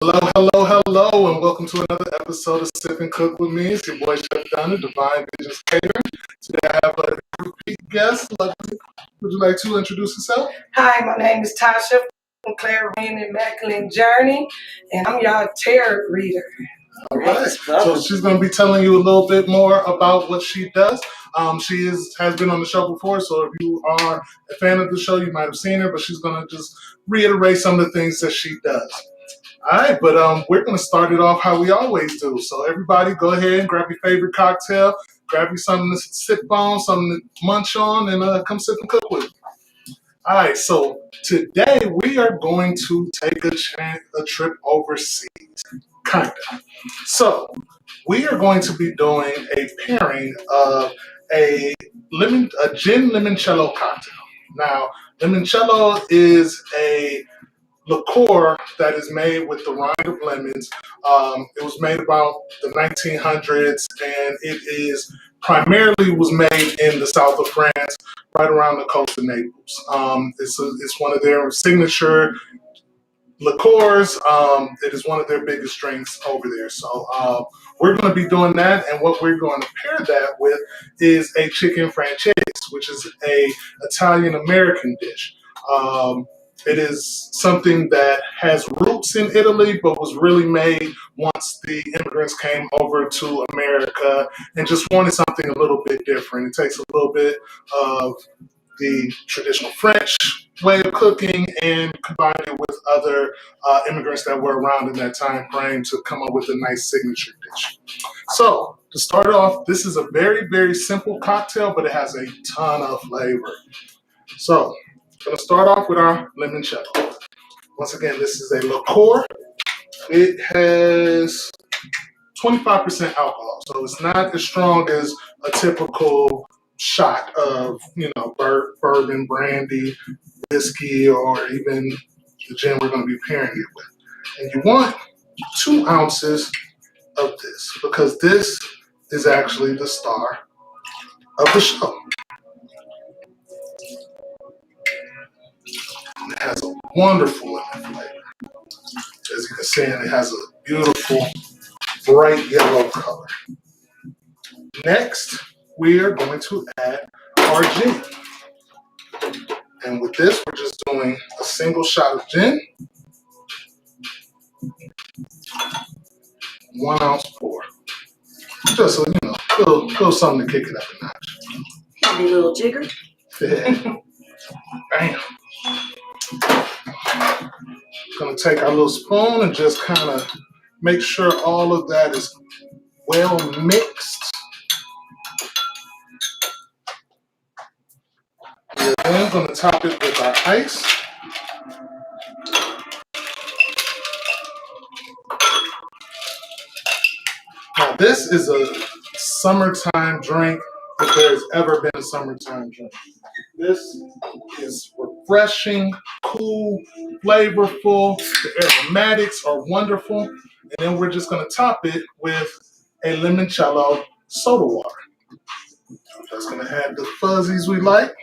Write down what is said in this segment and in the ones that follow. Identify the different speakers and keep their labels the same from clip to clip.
Speaker 1: Hello, and welcome to another episode of Sip and Cook with me. It's your boy Chef Dunn, Divine Visions Catering. Today I have a repeat guest. Would you like to introduce yourself?
Speaker 2: Hi, my name is Tasha from Clairvoyant Immaculate Journey, and I'm y'all tarot reader.
Speaker 1: All right. So she's going to be telling you a little bit more about what she does. She has been on the show before, so if you are a fan of the show, you might have seen her, but she's going to just reiterate some of the things that she does. All right, but we're going to start it off how we always do. So everybody go ahead and grab your favorite cocktail, grab you something to sip on, something to munch on, and come sit and cook with me. All right, so today we are going to take a trip overseas, kind of. So we are going to be doing a pairing of a gin limoncello cocktail. Now, limoncello is a liqueur that is made with the rind of lemons. It was made about the 1900s, and it is primarily was made in the south of France, right around the coast of Naples. It's one of their signature liqueurs. It is one of their biggest drinks over there. So we're going to be doing that, and what we're going to pair that with is a chicken francese, which is a Italian American dish. It is something that has roots in Italy, but was really made once the immigrants came over to America and just wanted something a little bit different. It takes a little bit of the traditional French way of cooking and combine it with other immigrants that were around in that time frame to come up with a nice signature dish. So to start off, this is a very, very simple cocktail, but it has a ton of flavor. So I'm going to start off with our limoncello. Once again, this is a liqueur. It has 25% alcohol, so it's not as strong as a typical shot of, bourbon, brandy, whiskey, or even the gin we're going to be pairing it with. And you want 2 ounces of this because this is actually the star of the show. It has a wonderful lemon flavor. As you can see, it has a beautiful, bright yellow color. Next, we are going to add our gin. And with this, we're just doing a single shot of gin. 1 ounce pour. Just so, little something to kick it up a notch.
Speaker 2: Have a little jigger.
Speaker 1: Yeah. Bam. Gonna take our little spoon and just kind of make sure all of that is well mixed. We're then gonna top it with our ice. Now this is a summertime drink if there's ever been a summertime drink. This is refreshing, cool, flavorful. The aromatics are wonderful. And then we're just going to top it with a limoncello soda water. That's going to add the fuzzies we like.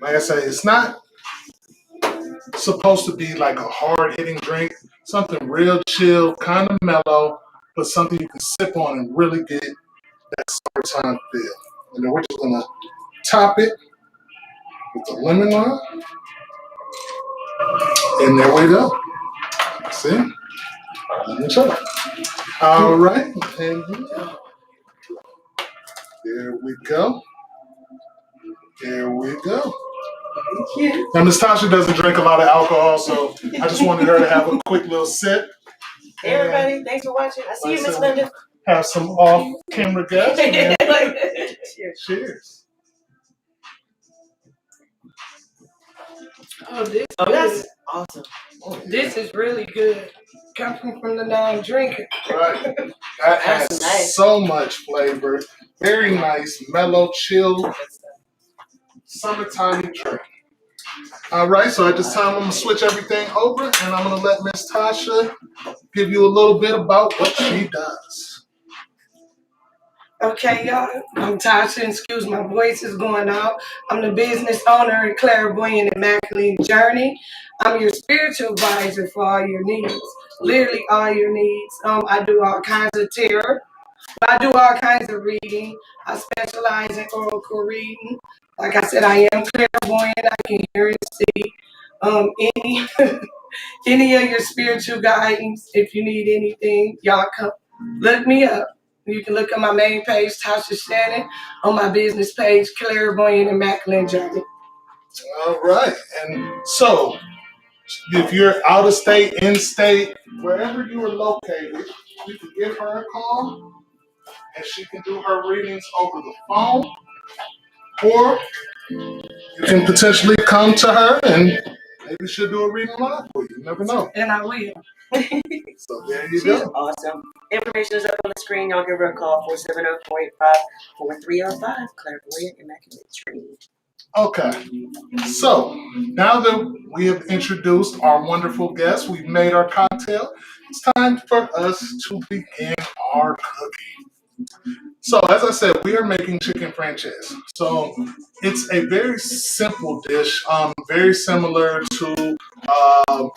Speaker 1: Like I say, it's not supposed to be like a hard-hitting drink. Something real chill, kind of mellow, but something you can sip on and really get that summertime feel. And then we're just going to top it with the lemon lime. And there we go. See? Limoncello. All right. And there we go. There we go. Now, Miss Tasha doesn't drink a lot of alcohol, so I just wanted her to have a quick little sip.
Speaker 2: Hey, everybody. Thanks for watching. I see you, Miss Linda.
Speaker 1: Have some off-camera guests. Cheers. Cheers.
Speaker 2: Oh, that's awesome. This is really good. Coming from the non-drinker.
Speaker 1: Right. That has nice. So much flavor. Very nice, mellow, chill, summertime drink. All right, so at this time, I'm gonna switch everything over, and I'm gonna let Miss Tasha give you a little bit about what she does.
Speaker 2: Okay, y'all. I'm Tasha. Excuse my voice is going out. I'm the business owner at Clairvoyant Immaculate Journey. I'm your spiritual advisor for all your needs, literally all your needs. I do all kinds of tarot. I do all kinds of reading. I specialize in oracle reading. Like I said, I am clairvoyant. I can hear and see. Any any of your spiritual guidance, if you need anything, y'all come look me up. You can look at my main page, Tasha Shannon, on my business page, Clairvoyant Immaculate Journey.
Speaker 1: All right, and so if you're out of state, in state, wherever you are located, you can give her a call, and she can do her readings over the phone, or you can potentially come to her and maybe she'll do a reading live for you. You never know.
Speaker 2: And I will.
Speaker 1: So there you
Speaker 3: She's
Speaker 1: go.
Speaker 3: awesome. Information is up on the screen. Y'all give her a call, 470-485-4305, Clairvoyant Immaculate Journey.
Speaker 1: Okay, so now that we have introduced our wonderful guests, we've made our cocktail, it's time for us to begin our cooking. So as I said, we are making chicken franchise. So it's a very simple dish, very similar to a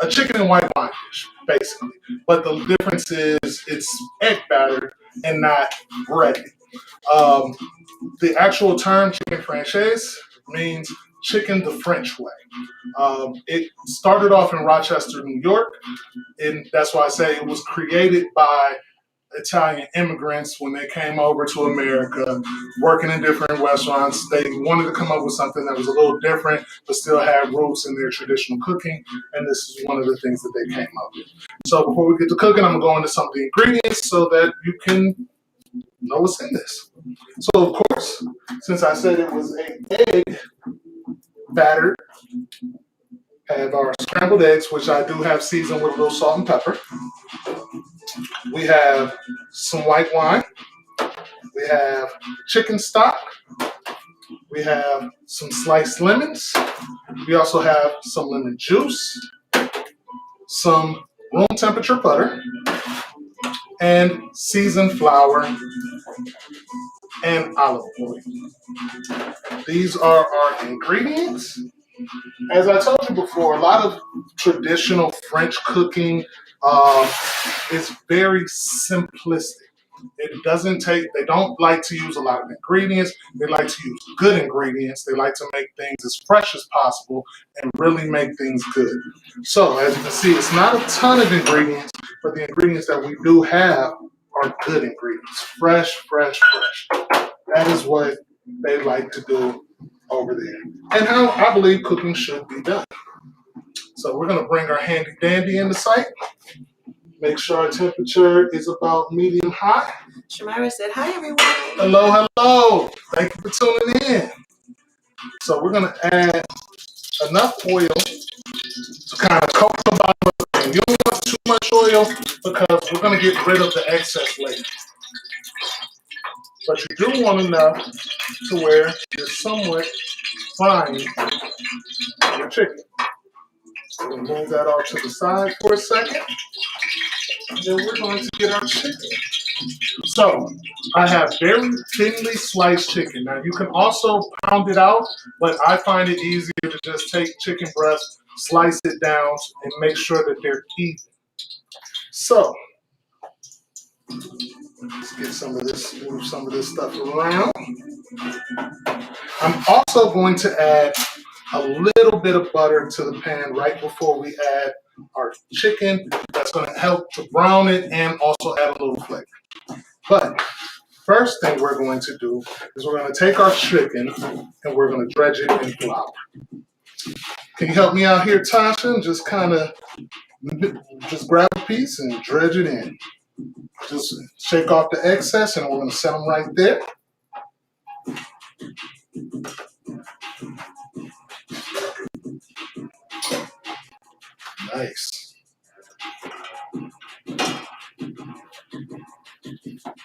Speaker 1: chicken and white wine dish, basically. But the difference is it's egg batter and not bread. Um, the actual term chicken franchise means chicken the French way. It started off in Rochester, New York, and that's why I say it was created by Italian immigrants when they came over to America, working in different restaurants. They wanted to come up with something that was a little different, but still had roots in their traditional cooking, and this is one of the things that they came up with. So before we get to cooking, I'm going to go into some of the ingredients so that you can know what's in this. So, of course, since I said it was an egg batter, have our scrambled eggs, which I do have seasoned with a little salt and pepper. We have some white wine. We have chicken stock. We have some sliced lemons. We also have some lemon juice, some room temperature butter, and seasoned flour and olive oil. These are our ingredients. As I told you before, a lot of traditional French cooking is very simplistic. It doesn't take, they don't like to use a lot of ingredients. They like to use good ingredients. They like to make things as fresh as possible and really make things good. So, as you can see, it's not a ton of ingredients, but the ingredients that we do have are good ingredients. Fresh, fresh, fresh. That is what they like to do over there. And how I believe cooking should be done. So we're going to bring our handy dandy into sight. Make sure our temperature is about medium high.
Speaker 3: Shamira said, hi, everyone.
Speaker 1: Hello, hello. Thank you for tuning in. So we're going to add enough oil to kind of coat the bottom of the pan. You don't want too much oil because we're going to get rid of the excess later. But you do want enough to where you're somewhat frying your chicken. So we'll move that off to the side for a second. And then we're going to get our chicken. So I have very thinly sliced chicken. Now you can also pound it out, but I find it easier to just take chicken breast, slice it down, and make sure that they're even. So let's get some of this, move some of this stuff around. I'm also going to add a little bit of butter to the pan right before we add our chicken. That's going to help to brown it and also add a little flavor. But first thing we're going to do is we're going to take our chicken and we're going to dredge it in flour. Can you help me out here, Tasha? And just kind of just grab a piece and dredge it in. Just shake off the excess and we're going to set them right there. Nice.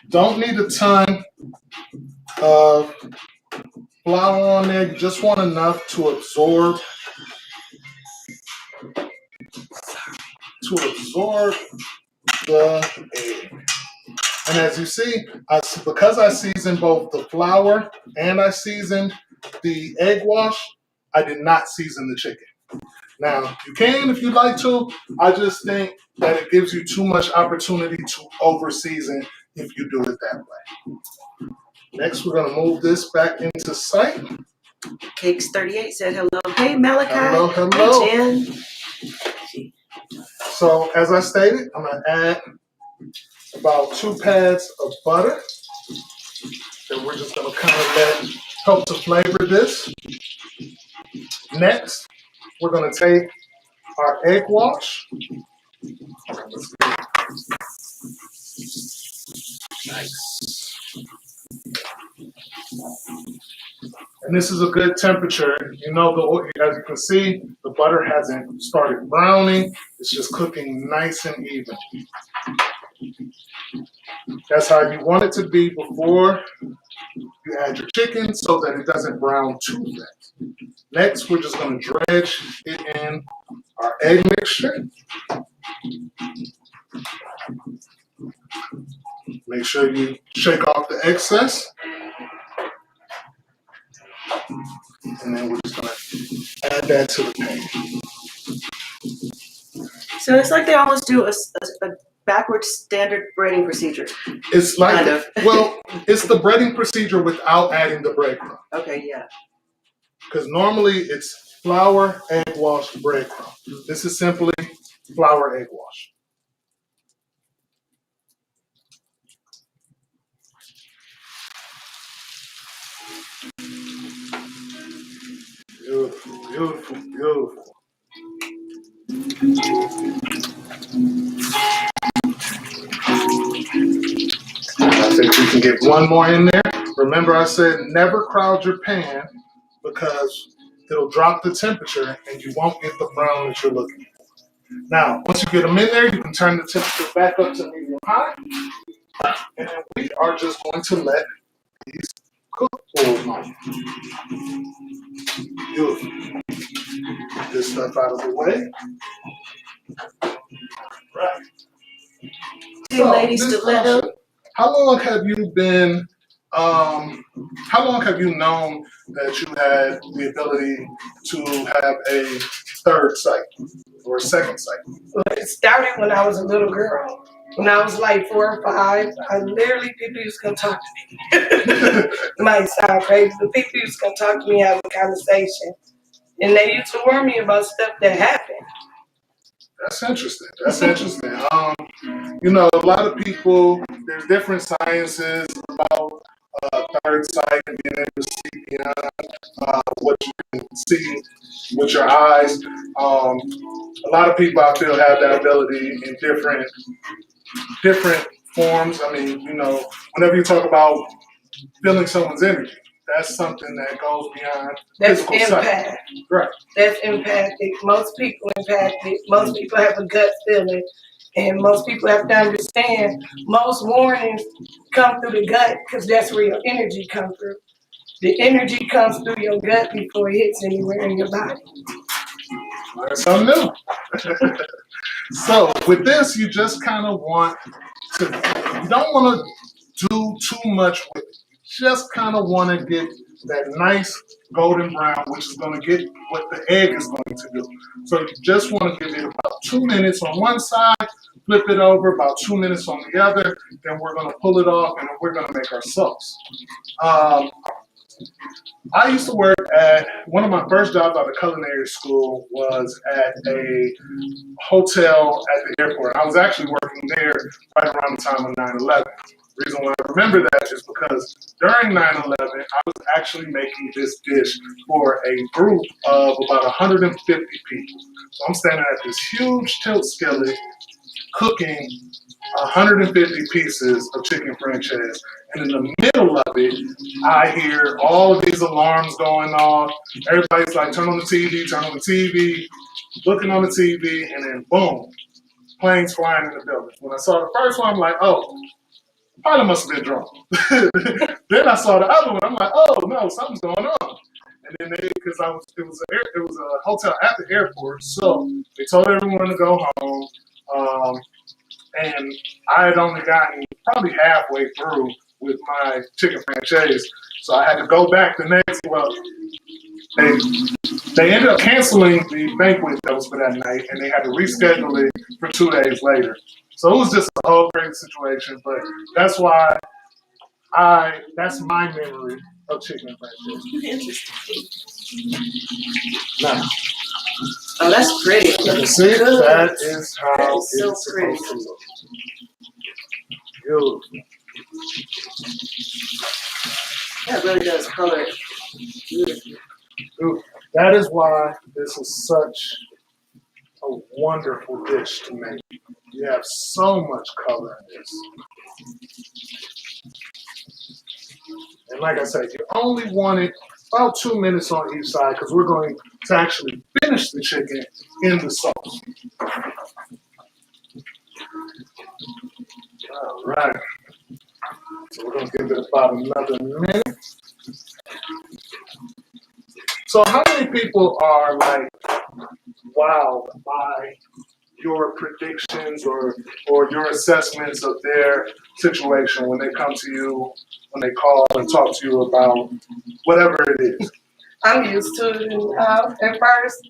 Speaker 1: Don't need a ton of flour on there. You just want enough to absorb the egg. And as you see, because I seasoned both the flour and I seasoned the egg wash, I did not season the chicken. Now, you can if you'd like to. I just think that it gives you too much opportunity to over-season if you do it that way. Next, we're going to move this back into sight.
Speaker 3: Cakes38 said hello. Hey, Malachi.
Speaker 1: Hello.
Speaker 3: Hey, Jen.
Speaker 1: So, as I stated, I'm going to add about 2 pads of butter that we're just going to kind of help to flavor this. Next, we're going to take our egg wash. Nice. And this is a good temperature. You know, as you can see, the butter hasn't started browning. It's just cooking nice and even. That's how you want it to be before you add your chicken so that it doesn't brown too fast. Next, we're just going to dredge it in our egg mixture. Make sure you shake off the excess. And then we're just going to add that to the pan.
Speaker 3: So it's like they almost do a backwards standard breading procedure.
Speaker 1: It's like,
Speaker 3: kind of.
Speaker 1: Well, it's the breading procedure without adding the breadcrumb.
Speaker 3: Okay, yeah.
Speaker 1: Because normally it's flour, egg wash, breadcrumb. This is simply flour, egg wash. Beautiful, beautiful, beautiful. I think we can get one more in there. Remember I said never crowd your pan because it'll drop the temperature and you won't get the brown that you're looking for. Now, once you get them in there, you can turn the temperature back up to medium high. And then we are just going to let these cook for a moment. Beautiful. Get this stuff out of the way. Right.
Speaker 3: Hey, so, lady stiletto.
Speaker 1: How long have you been? How long have you known that you had the ability to have a third cycle or a second cycle?
Speaker 2: Well, it started when I was a little girl. When I was like 4 or 5, people used to come talk to me. It might sound crazy, but people used to come talk to me, have a conversation. And they used to warn me about stuff that happened.
Speaker 1: That's interesting. That's interesting. You know, a lot of people, there's different sciences about third sight and being able to see beyond what you can see with your eyes. A lot of people, I feel, have that ability in different forms. I mean, you know, whenever you talk about feeling someone's energy, that's something that goes beyond physical sight. Right.
Speaker 2: That's empathic. Most people empathic. Most people have a gut feeling. And most people have to understand most warnings come through the gut because that's where your energy comes through. The energy comes through your gut before it hits anywhere in your body.
Speaker 1: That's something new. So with this, you just kind of want to, you don't want to do too much with it. You just kind of want to get that nice golden brown, which is going to get what the egg is going to do. So you just want to give it about 2 minutes on one side, flip it over, about 2 minutes on the other, then we're going to pull it off and then we're going to make our sauce. I used to work at, one of my first jobs out of culinary school was at a hotel at the airport. I was actually working there right around the time of 9/11. The reason why I remember that is because during 9/11, I was actually making this dish for a group of about 150 people. So I'm standing at this huge tilt skillet cooking 150 pieces of chicken franchise. And in the middle of it, I hear all of these alarms going off. Everybody's like, turn on the TV, looking on the TV, and then boom, planes flying in the building. When I saw the first one, I'm like, oh, Probably must have been drunk. Then I saw the other one. I'm like, oh no, something's going on. And then because it was a hotel at the airport, so they told everyone to go home. And I had only gotten probably halfway through with my chicken franchise, so I had to go back the next. Well, they ended up canceling the banquet that was for that night, and they had to reschedule it for 2 days later. So it was just a whole crazy situation, but that's why that's my memory of chicken franchise.
Speaker 3: Interesting.
Speaker 1: Now,
Speaker 3: Oh, that's pretty.
Speaker 1: you can see that is how
Speaker 3: That is so
Speaker 1: it's
Speaker 3: pretty.
Speaker 1: supposed to look. Beautiful.
Speaker 3: That really does color it beautifully.
Speaker 1: Dude, that is why this is such a wonderful dish to make. You have so much color in this. And like I said, you only want it about 2 minutes on each side because we're going to actually finish the chicken in the sauce. All right. So we're going to give it about another minute. So how many people are like wowed by your predictions or your assessments of their situation when they come to you, when they call and talk to you about whatever it is?
Speaker 2: I'm used to it. At first,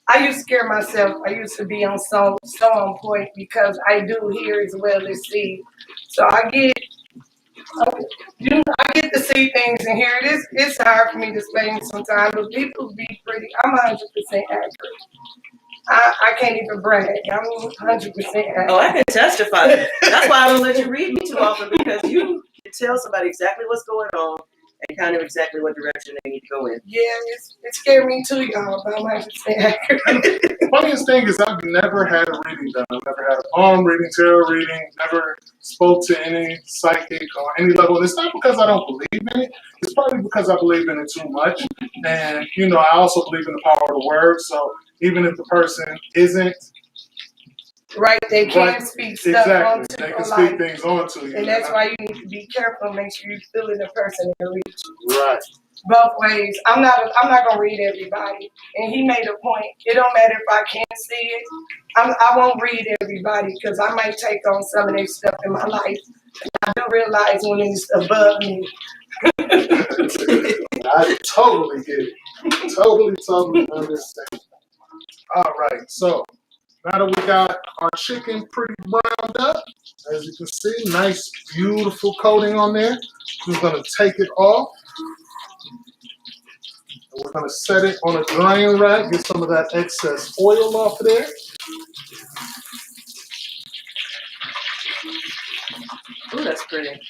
Speaker 2: I used to scare myself. I used to be on so on point because I do hear as well as see. So I get to see things and hear it. It's hard for me to explain sometimes, but people be pretty. I'm 100% accurate. I can't even brag. I'm 100% accurate.
Speaker 3: Oh, I can testify. That's why I don't let you read me too often, because you can tell somebody exactly what's going on and kind of exactly what direction they need to go in.
Speaker 2: Yeah, it scared me too, y'all, but I'm 100% accurate.
Speaker 1: The funniest thing is I've never had a reading done. I've never had a palm reading, tarot reading, never spoke to any psychic or any level. And it's not because I don't believe in it. It's probably because I believe in it too much. And, I also believe in the power of the word. So even if the person isn't
Speaker 2: Right, they can
Speaker 1: right,
Speaker 2: speak stuff
Speaker 1: exactly,
Speaker 2: onto
Speaker 1: they
Speaker 2: your
Speaker 1: can
Speaker 2: life.
Speaker 1: speak things onto you.
Speaker 2: And that's why you need to be careful. Make sure you feel in the person and reach
Speaker 1: Right.
Speaker 2: both ways. I'm not gonna read everybody. And he made a point. It don't matter if I can't see it. I won't read everybody because I might take on some of their stuff in my life. I do realize when it's above me.
Speaker 1: I totally get it. Totally understand. All right, so now that we got our chicken pretty browned up, as you can see, nice, beautiful coating on there. We're going to take it off. And we're going to set it on a drain rack, get some of that excess oil off of there.
Speaker 3: Ooh, that's pretty.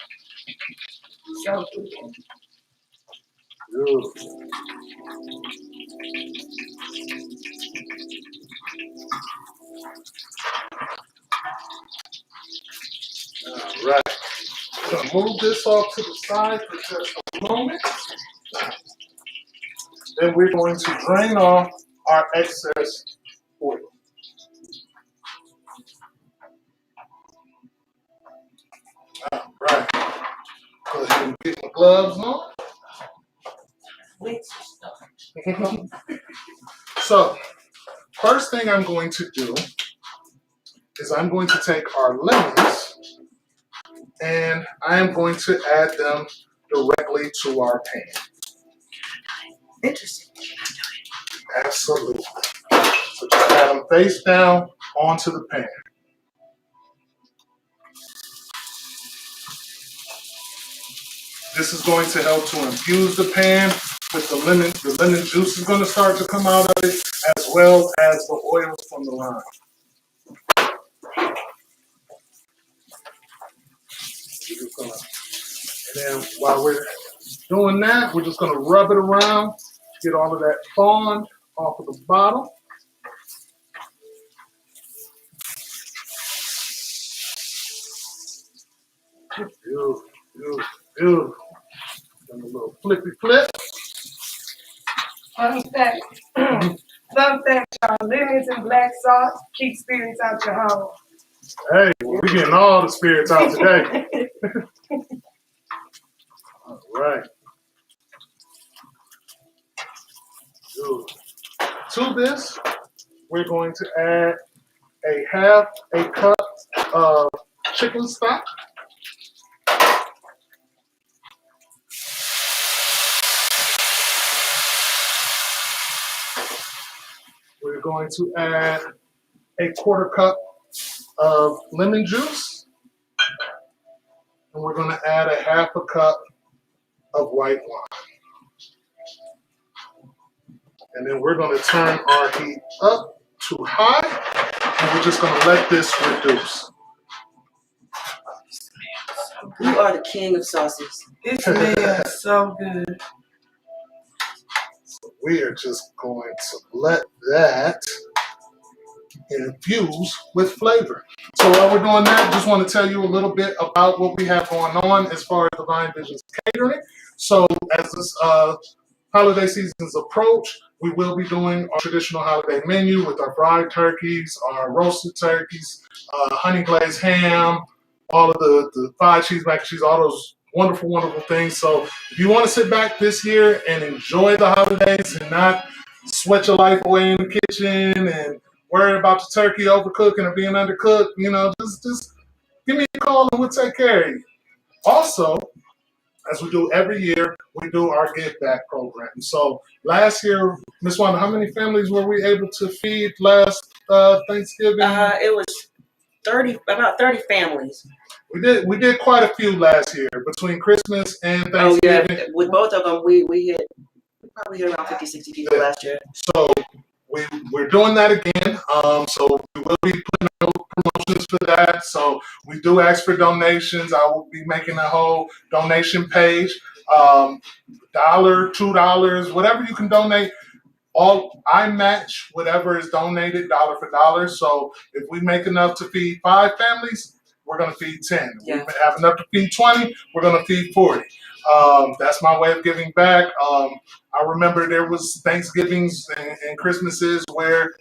Speaker 2: So
Speaker 1: Beautiful. All right. I'm going to move this off to the side for just a moment. Then we're going to drain off our excess oil. All right. Go ahead and get my gloves on. So, first thing I'm going to do is I'm going to take our lemons and I am going to add them directly to our pan.
Speaker 3: Interesting.
Speaker 1: Absolutely. So just add them face down onto the pan. This is going to help to infuse the pan with the lemon. The lemon juice is going to start to come out of it, as well as the oils from the lime. And then while we're doing that, we're just going to rub it around, get all of that fond off of the bottom. Beautiful, beautiful, beautiful. And a little flippy flip.
Speaker 2: fun fact, y'all. Lemons and black sauce keep spirits out your home.
Speaker 1: Hey, we're getting all the spirits out today. right. Good. To this, we're going to add half a cup of chicken stock. We're going to add a quarter cup of lemon juice. And we're going to add a half a cup of white wine. And then we're going to turn our heat up to high. And we're just going to let this reduce.
Speaker 3: You are the king of sauces.
Speaker 2: It smells so good.
Speaker 1: So we are just going to let that infuse with flavor. So while we're doing that, just want to tell you a little bit about what we have going on as far as Divine Visions Catering. So as this holiday seasons approach, we will be doing our traditional holiday menu with our fried turkeys, our roasted turkeys, honey glazed ham, all of the fried cheese, mac and cheese, all those wonderful, wonderful things. So if you want to sit back this year and enjoy the holidays and not sweat your life away in the kitchen and worry about the turkey overcooking or being undercooked, just give me a call and we'll take care of you. Also, as we do every year, we do our give back program. So last year, Ms. Wanda, how many families were we able to feed last Thanksgiving?
Speaker 3: It was about 30 families.
Speaker 1: We did quite a few last year between Christmas and Thanksgiving.
Speaker 3: Oh yeah, with both of them, we probably hit around 50, 60 people last year.
Speaker 1: So we're doing that again. So we will be putting out promotions for that. So we do ask for donations. I will be making a whole donation page. $1, $2, whatever you can donate. I match whatever is donated dollar for dollar. So if we make enough to feed 5 families, we're going to feed 10.
Speaker 3: Yeah.
Speaker 1: If we have enough to feed 20, we're going to feed 40. That's my way of giving back. I remember there was Thanksgivings and Christmases where,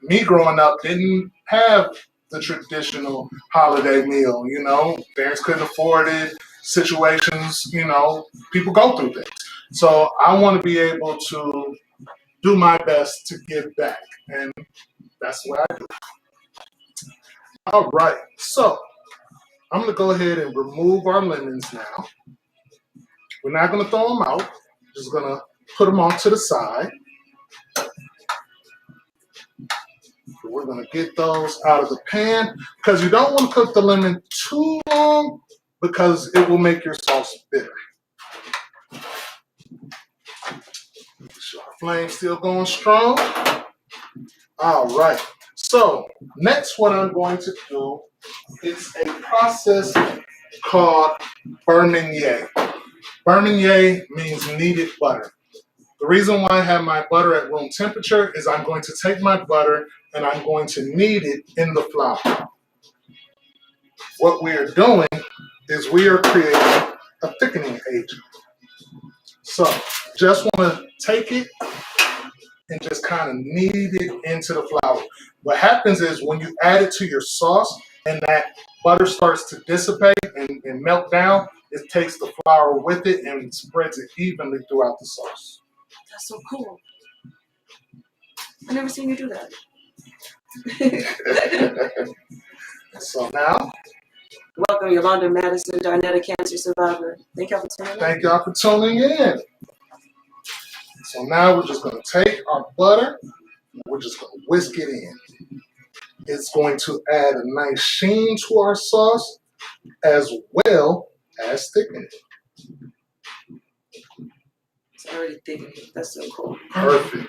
Speaker 1: me growing up didn't have the traditional holiday meal. Parents couldn't afford it. Situations, people go through things. So I want to be able to do my best to give back, and that's what I do. All right, so I'm going to go ahead and remove our lemons now. We're not going to throw them out. Just going to put them off to the side. We're going to get those out of the pan because you don't want to cook the lemon too long because it will make your sauce bitter. So our flame's still going strong. All right. So next what I'm going to do is a process called beurre. Beurre means kneaded butter. The reason why I have my butter at room temperature is I'm going to take my butter and I'm going to knead it in the flour. What we are doing is we are creating a thickening agent. So just want to take it and just kind of knead it into the flour. What happens is when you add it to your sauce and that butter starts to dissipate and melt down, it takes the flour with it and spreads it evenly throughout the sauce.
Speaker 3: That's so cool. I've never seen you do that.
Speaker 1: So now,
Speaker 3: welcome, Yolanda Madison, Darnetta cancer survivor. Thank y'all for tuning in.
Speaker 1: Thank y'all for tuning in. So now we're just going to take our butter and we're just going to whisk it in. It's going to add a nice sheen to our sauce as well as thicken it.
Speaker 3: It's already thickening. That's so cool.
Speaker 1: Perfect.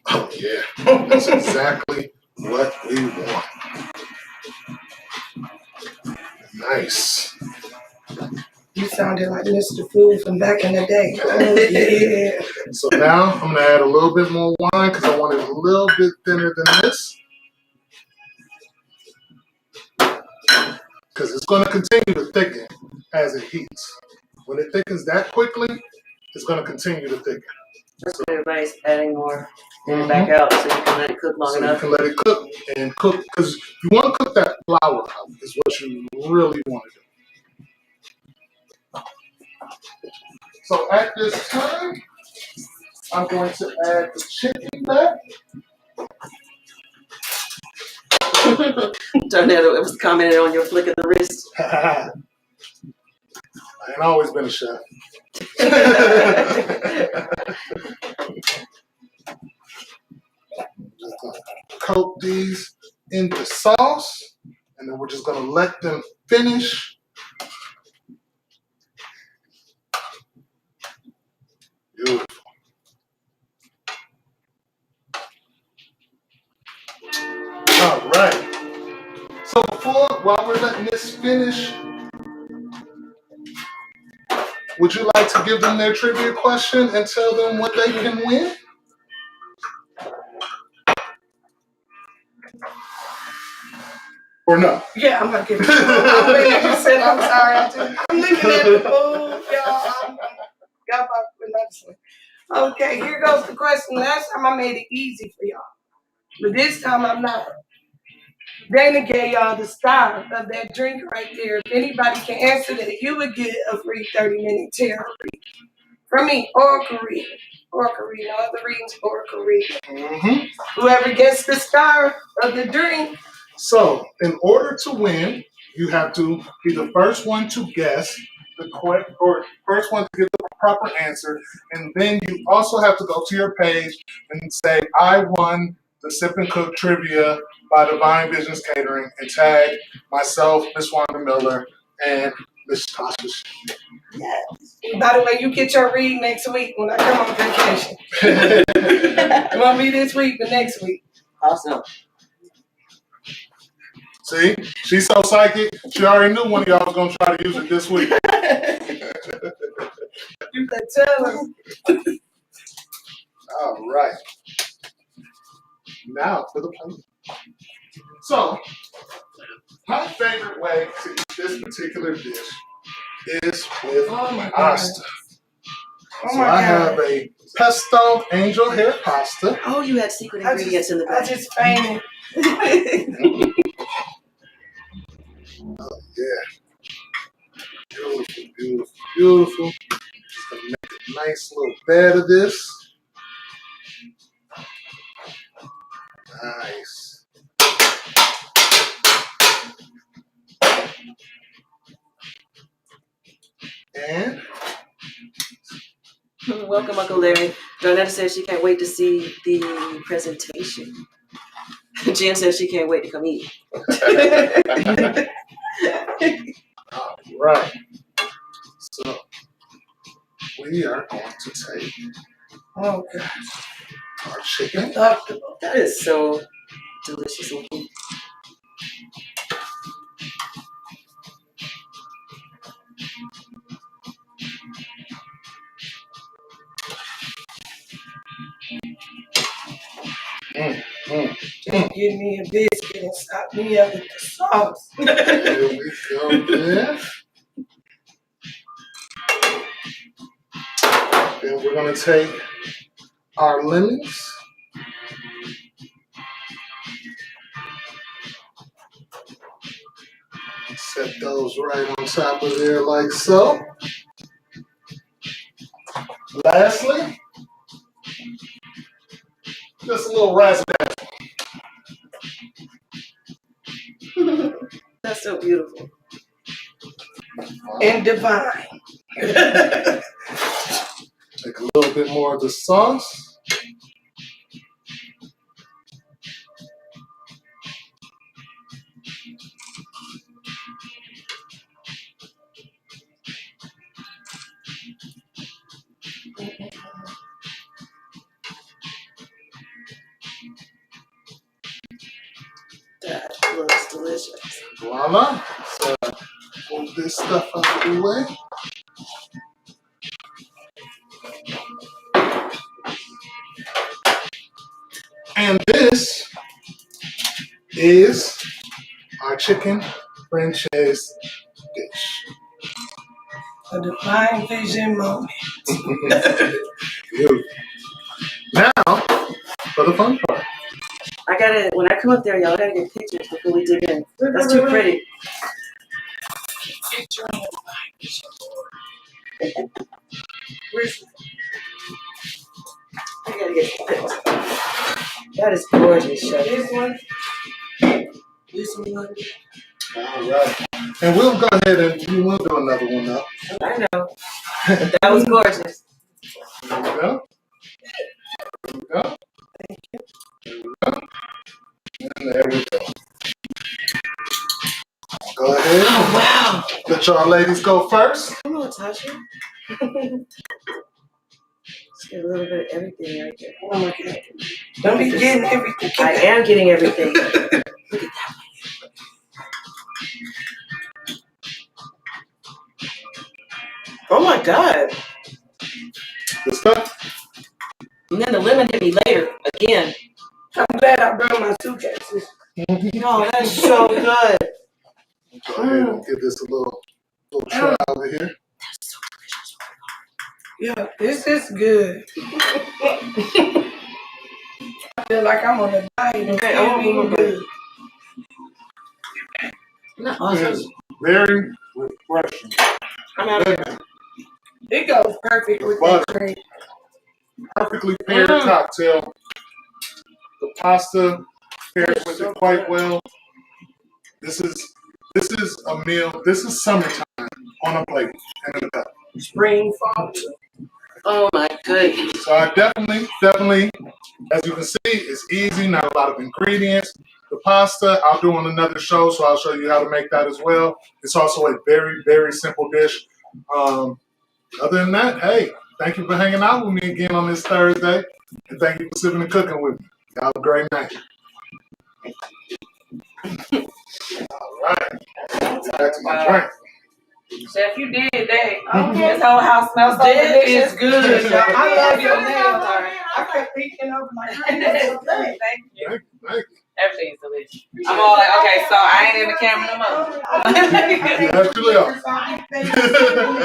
Speaker 1: Oh yeah, that's exactly what we want. Nice.
Speaker 2: You sounded like Mr. Food from back in the day. Oh, yeah.
Speaker 1: So now I'm going to add a little bit more wine because I want it a little bit thinner than this. Because it's going to continue to thicken as it heats. When it thickens that quickly, it's going to continue to thicken.
Speaker 3: That's why everybody's adding more and back out so you can let it cook long enough.
Speaker 1: You can let it cook and cook. Because you want to cook that flour out is what you really want to do. So at this time, I'm going to add the chicken back.
Speaker 3: Darnetta was commenting on your flick of the wrist.
Speaker 1: I ain't always been a chef. Just gonna coat these in the sauce, and then we're just gonna let them finish. Beautiful. All right. So while we're letting this finish, would you like to give them their trivia question and tell them what they can win? Or no?
Speaker 2: Yeah, I'm gonna give it. I'm waiting. You said I'm sorry. I'm looking at the food, y'all. Y'all about to another one. Okay, here goes the question. Last time I made it easy for y'all, but this time I'm not. Dana gave y'all the star of that drink right there. If anybody can answer that, you would get a free 30-minute tarot read from me or Korea. Or Korea, no other readings or Korea.
Speaker 1: Mm-hmm.
Speaker 2: Whoever gets the star of the drink.
Speaker 1: So, in order to win, you have to be the first one to guess the correct, or first one to get the proper answer, and then you also have to go to your page and say, "I won the Sip and Cook Trivia by Divine Visions Catering," and tag myself, Miss Wanda Miller, and Miss Tasha.
Speaker 2: Yes. By the way, you get your read next week when I come on vacation. It won't be this week, but next week.
Speaker 3: Awesome.
Speaker 1: See, she's so psychic. She already knew one of y'all was gonna try to use it this week.
Speaker 2: You can tell them.
Speaker 1: All right. Now for the plate. So, my favorite way to eat this particular dish is with pasta.
Speaker 2: Oh
Speaker 1: So
Speaker 2: my
Speaker 1: I
Speaker 2: God.
Speaker 1: have a pesto angel hair pasta.
Speaker 3: Oh, you had secret ingredients in the
Speaker 2: I
Speaker 3: back.
Speaker 2: just fainted.
Speaker 1: Oh yeah. Beautiful, beautiful, beautiful. Just gonna make a nice little bed of this. Nice. And
Speaker 3: Welcome, Uncle Larry. Darnetta says she can't wait to see the presentation. Jen says she can't wait to come eat.
Speaker 1: all right. So we are going to take
Speaker 2: Oh God.
Speaker 1: our chicken.
Speaker 3: That is so delicious looking.
Speaker 2: Just give me a biscuit and stop me up with the sauce.
Speaker 1: Here we go there. Then we're going to take our lemons. Set those right on top of there like so. Lastly, just a little raspberry.
Speaker 3: That's so beautiful.
Speaker 2: And divine.
Speaker 1: Take a little bit more of the sauce.
Speaker 3: That looks delicious.
Speaker 1: Voila. So move this stuff out of the way. And this is our chicken franchise dish.
Speaker 2: A divine vision moment.
Speaker 1: Beautiful. Now, for the fun part.
Speaker 3: I gotta, when I come up there, y'all gotta get pictures before we dig in. That's too pretty. I gotta get that is gorgeous, Chef.
Speaker 2: This one.
Speaker 3: This one.
Speaker 1: All right. And we'll go ahead and we'll do another one now.
Speaker 3: I know. But that was gorgeous.
Speaker 1: There we go. There we go. There we go. And there we go. Go ahead.
Speaker 3: Oh, wow.
Speaker 1: Let y'all ladies go first.
Speaker 3: Come on, Tasha. Let's get a little bit of everything right there.
Speaker 2: Oh my God. Don't be getting everything.
Speaker 3: I am getting everything. Look at that. Oh my God.
Speaker 1: Good stuff.
Speaker 3: And then the lemon hit me later again.
Speaker 2: I'm glad I brought my suitcases.
Speaker 3: No, that's so good.
Speaker 1: Go ahead and give this a little try over here.
Speaker 2: Yeah, this is good. I feel like I'm on a diet.
Speaker 3: Okay, I want one more
Speaker 2: good.
Speaker 1: It's very refreshing.
Speaker 3: I'm out of here.
Speaker 2: It goes perfect with that drink.
Speaker 1: Perfectly paired cocktail. The pasta pairs with it quite well. This is a meal. This is summertime on a plate and in a cup.
Speaker 2: Spring, fall.
Speaker 3: Oh my goodness.
Speaker 1: So I definitely, as you can see, it's easy, not a lot of ingredients. The pasta, I'll do on another show, so I'll show you how to make that as well. It's also a very, very simple dish. Other than that, hey, thank you for hanging out with me again on this Thursday, and thank you for sitting and cooking with me. Y'all have a great night. All right. Back to my drink.
Speaker 4: Chef, you did that. This whole house smells so delicious.
Speaker 2: It's good.
Speaker 4: I love your
Speaker 2: nails.
Speaker 4: nails.
Speaker 2: I kept thinking over my
Speaker 4: Thank you.
Speaker 1: Thank
Speaker 4: Everything's delicious. I'm all like, okay, so I ain't in the camera no more.
Speaker 1: you. You actually are.